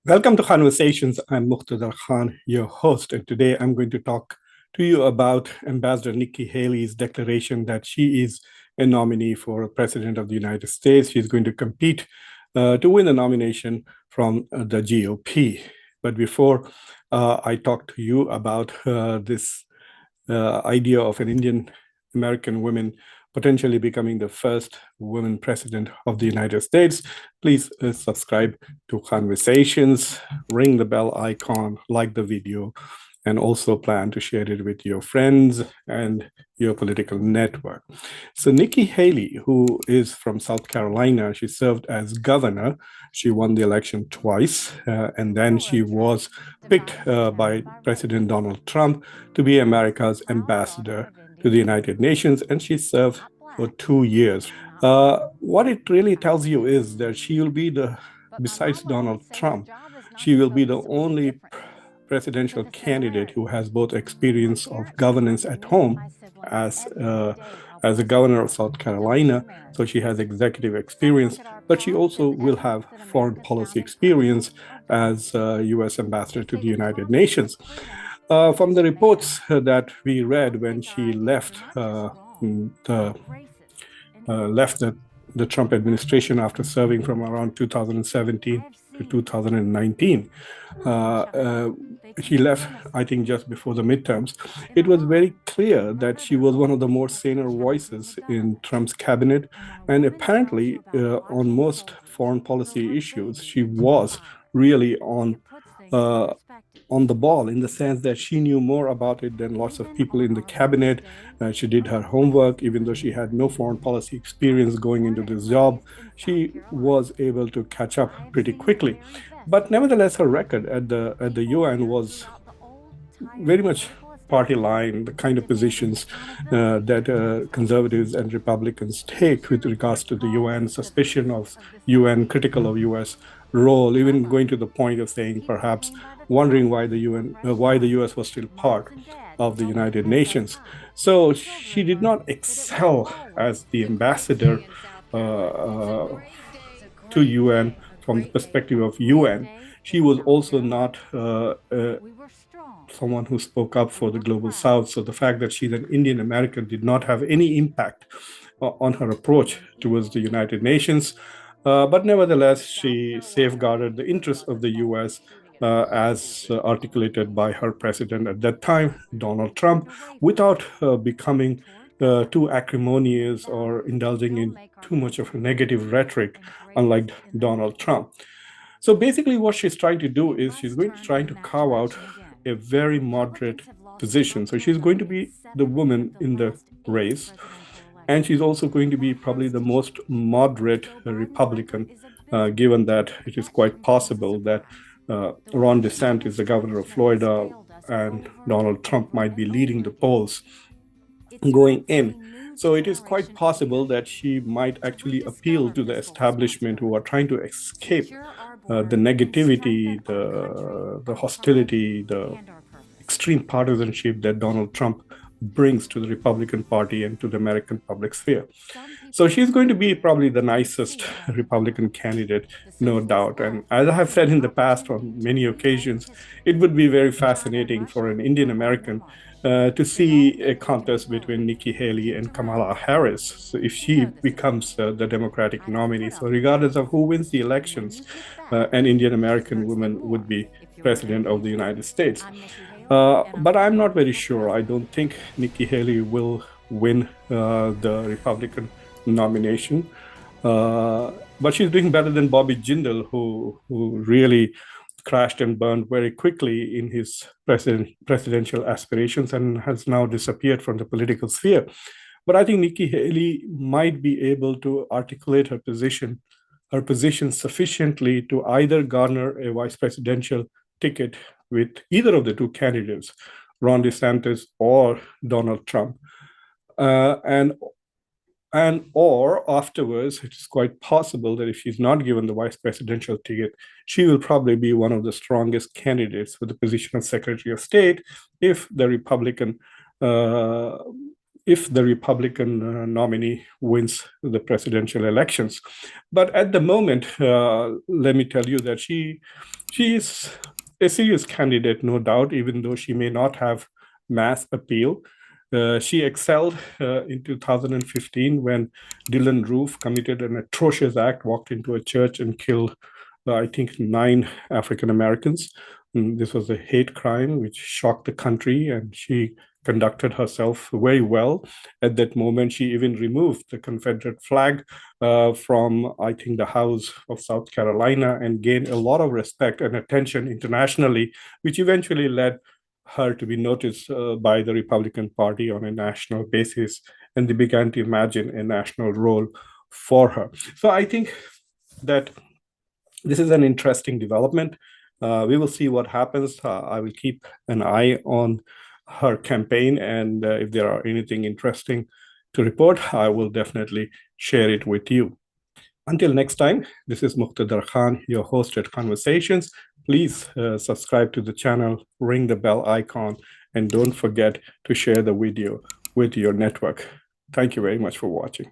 Welcome to Khanversations. I'm Muqtedar Khan, your host, and today I'm going to talk to you about Ambassador Nikki Haley's declaration that she is a nominee for President of the United States. She's going to compete to win the nomination from the GOP. But before I talk to you about this idea of an Indian American woman potentially becoming the first woman president of the United States, please subscribe to Khanversations, ring the bell icon, like the video, and also plan to share it with your friends and your political network. So Nikki Haley, who is from South Carolina, she served as governor. She won the election twice, and then she was picked by President Donald Trump to be America's ambassador to the United Nations, and she served for 2 years. What it really tells you is that she will be besides Donald Trump, she will be the only presidential candidate who has both experience of governance at home as a governor of South Carolina, so she has executive experience, but she also will have foreign policy experience as U.S. ambassador to the United Nations. From the reports that we read when she left the Trump administration after serving from around 2017 to 2019. She left, I think, just before the midterms. It was very clear that she was one of the more saner voices in Trump's cabinet. And apparently, on most foreign policy issues, she was really on the ball in the sense that she knew more about it than lots of people in the cabinet. She did her homework, even though she had no foreign policy experience going into this job. She was able to catch up pretty quickly. But nevertheless, her record at the UN was very much party line, the kind of positions that conservatives and Republicans take with regards to the UN, suspicion of UN, critical of US role, even going to the point of saying perhaps wondering why why the US was still part of the United Nations. So she did not excel as the ambassador to UN from the perspective of UN. She was also not someone who spoke up for the global South. So the fact that she's an Indian American did not have any impact on her approach towards the United Nations. But nevertheless, she safeguarded the interests of the US as articulated by her president at that time, Donald Trump, without becoming too acrimonious or indulging in too much of a negative rhetoric, unlike Donald Trump. So basically, what she's trying to do is she's going to try to carve out a very moderate position. So she's going to be the woman in the race, and she's also going to be probably the most moderate Republican, given that it is quite possible that Ron DeSantis, the governor of Florida, and Donald Trump might be leading the polls going in. So it is quite possible that she might actually appeal to the establishment who are trying to escape the negativity, the hostility, the extreme partisanship that Donald Trump brings to the Republican Party and to the American public sphere. So she's going to be probably the nicest Republican candidate, no doubt. And as I have said in the past on many occasions, it would be very fascinating for an Indian American to see a contest between Nikki Haley and Kamala Harris, so if she becomes the Democratic nominee. So regardless of who wins the elections, an Indian American woman would be president of the United States. But I'm not very sure. I don't think Nikki Haley will win the Republican nomination. But she's doing better than Bobby Jindal, who really crashed and burned very quickly in his presidential aspirations and has now disappeared from the political sphere. But I think Nikki Haley might be able to articulate her position sufficiently to either garner a vice presidential ticket with either of the two candidates, Ron DeSantis or Donald Trump. Or afterwards, it is quite possible that if she's not given the vice presidential ticket, she will probably be one of the strongest candidates for the position of Secretary of State if the Republican if the Republican nominee wins the presidential elections. But at the moment, let me tell you that she is a serious candidate, no doubt, even though she may not have mass appeal. She excelled in 2015 when Dylan Roof committed an atrocious act, walked into a church and killed, I think, 9 African Americans. This was a hate crime which shocked the country, and she conducted herself very well. At that moment, she even removed the Confederate flag from, I think, the House of South Carolina and gained a lot of respect and attention internationally, which eventually led her to be noticed by the Republican Party on a national basis, and they began to imagine a national role for her. So I think that this is an interesting development. We will see what happens. I will keep an eye on her campaign, and if there are anything interesting to report, I will definitely share it with you. Until next time, this is Muqtedar Khan, your host at Khanversations. Please subscribe to the channel, ring the bell icon, and don't forget to share the video with your network. Thank you very much for watching.